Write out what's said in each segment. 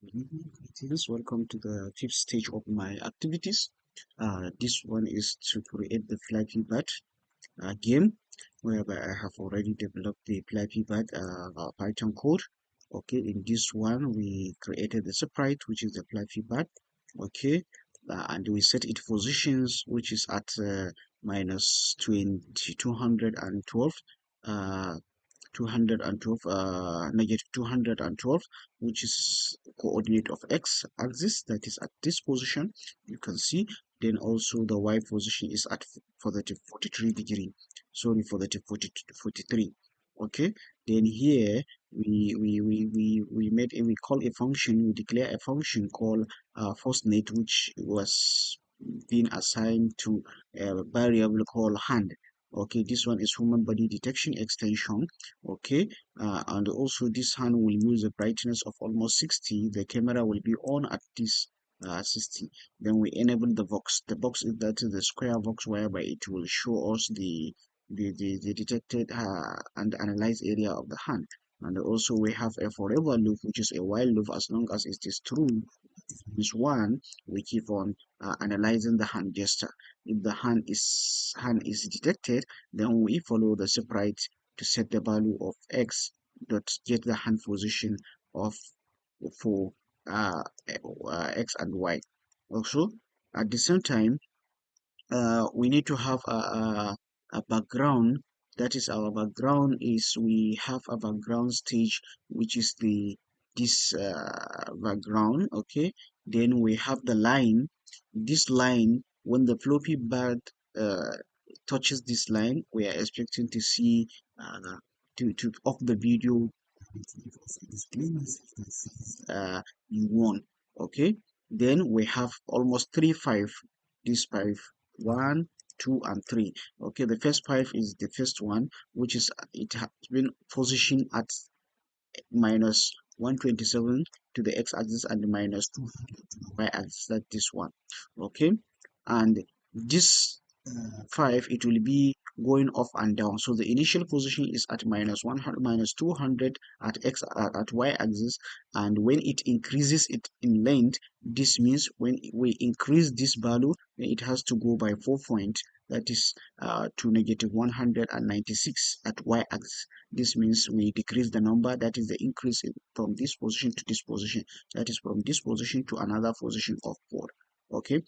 Greetings. Welcome to the fifth stage of my activities. This one is to create the Flappy Bird game, whereby I have already developed the Flappy Bird Python code. Okay, in this one we created the sprite, which is the Flappy Bird. Okay, and we set its positions, which is at minus 212. Uh, 212 negative 212, which is coordinate of x axis, that is at this position. You can see then also the y position is at for the 43 degree, sorry, for the 43. Okay, then here we made a, we call a function, we declare a function called first net, which was being assigned to a variable called hand. Okay, this one is human body detection extension. Okay, and also this hand will use a brightness of almost 60. The camera will be on at this 60. Then we enable the box. The box is that is the square box, whereby it will show us the detected and analyzed area of the hand. And also we have a forever loop, which is a while loop. As long as it is true, this one, we keep on analyzing the hand gesture. If the hand is detected, then we follow the sprite to set the value of x dot get the hand position of for x and y. Also, at the same time, we need to have a background. That is, our background is, we have a background stage, which is this background. Okay, then we have the line. This line, when the floppy bird uh, touches this line, we are expecting to see to off the video you won. Okay, then we have almost three five, this five, one, two, and three. Okay, the first five is the first one, which is it has been positioned at minus 127 to the x-axis and minus 2 to the y-axis. That this one. Okay, and this 5, it will be going up and down. So the initial position is at minus 100, minus 200 at x at y axis, and when it increases it in length, this means when we increase this value, it has to go by 4 point, that is to negative 196 at y axis. This means we decrease the number, that is the increase from this position to this position, that is from this position to another position of 4. Okay,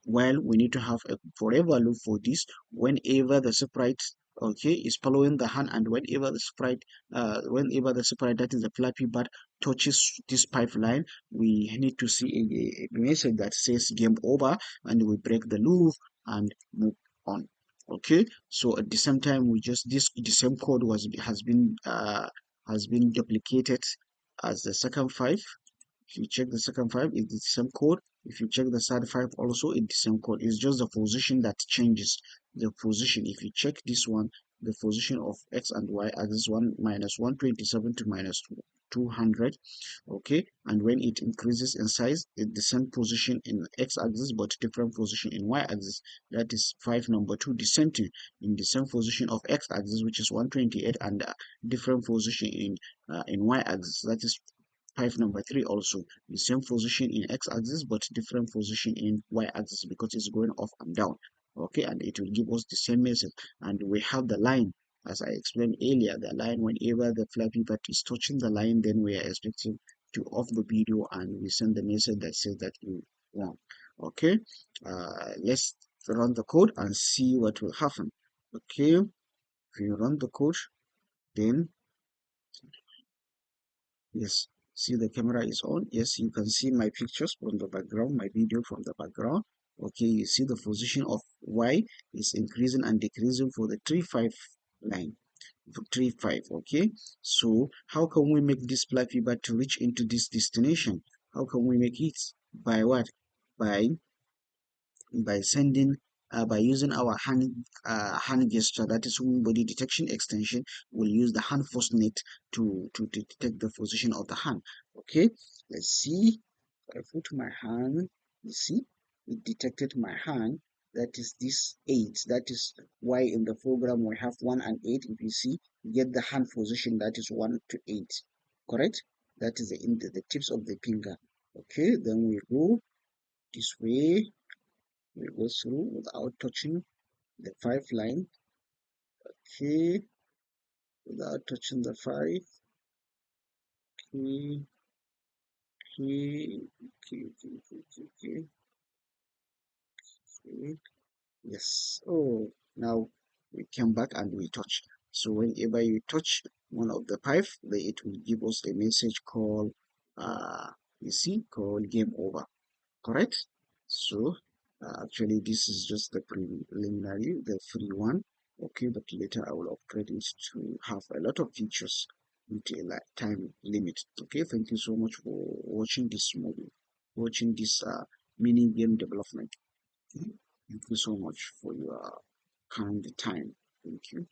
well, we need to have a forever loop for this. Whenever the sprite, okay, is following the hand, and whenever the sprite, that is the Flappy Bird, touches this pipeline, we need to see a message that says game over, and we break the loop and move on. Okay, so at the same time, we just this the same code has been duplicated as the second five. If you check the second five, it's the same code. If you check the third five, also it's the same code. It's just the position that changes. The position. If you check this one, the position of x and y axis, one minus 127 to minus 200. Okay, and when it increases in size, it's the same position in x axis but different position in y axis. That is 5 number 2, the same thing in the same position of x axis, which is 128, and different position in y axis. That is 5 number 3, also the same position in x-axis but different position in y-axis, because it's going up and down. Okay, and it will give us the same message. And we have the line, as I explained earlier, the line, whenever the Flappy Bird is touching the line, then we are expecting to off the video and we send the message that says that you won. Okay, let's run the code and see what will happen. Okay, if you run the code, then yes, see the camera is on. Yes, you can see my pictures from the background, my video from the background. Okay, you see the position of Y is increasing and decreasing for the 3-5 line. 3-5, okay? So how can we make this Flappy Bird to reach into this destination? How can we make it? By what? By sending by using our hand gesture, that is human body detection extension. We'll use the hand first net to detect the position of the hand. Okay, let's see. I put my hand, you see, it detected my hand. That is this 8, that is why in the program we have 1 and 8. If you see, you get the hand position, that is 1 to 8, correct? That is the tips of the finger. Okay, then we go this way. We go through without touching the 5 line. Okay, without touching the 5. Okay, okay, okay, okay, okay, okay, okay. Yes. Oh, now we come back and we touch. So whenever you touch one of the pipe, it will give us a message called, uh, you see, called game over. Correct? So actually, this is just the preliminary, the free one. Okay, but later I will upgrade it to have a lot of features with a time limit. Okay, thank you so much for watching this movie, watching this mini game development. Okay? Thank you so much for your kind time. Thank you.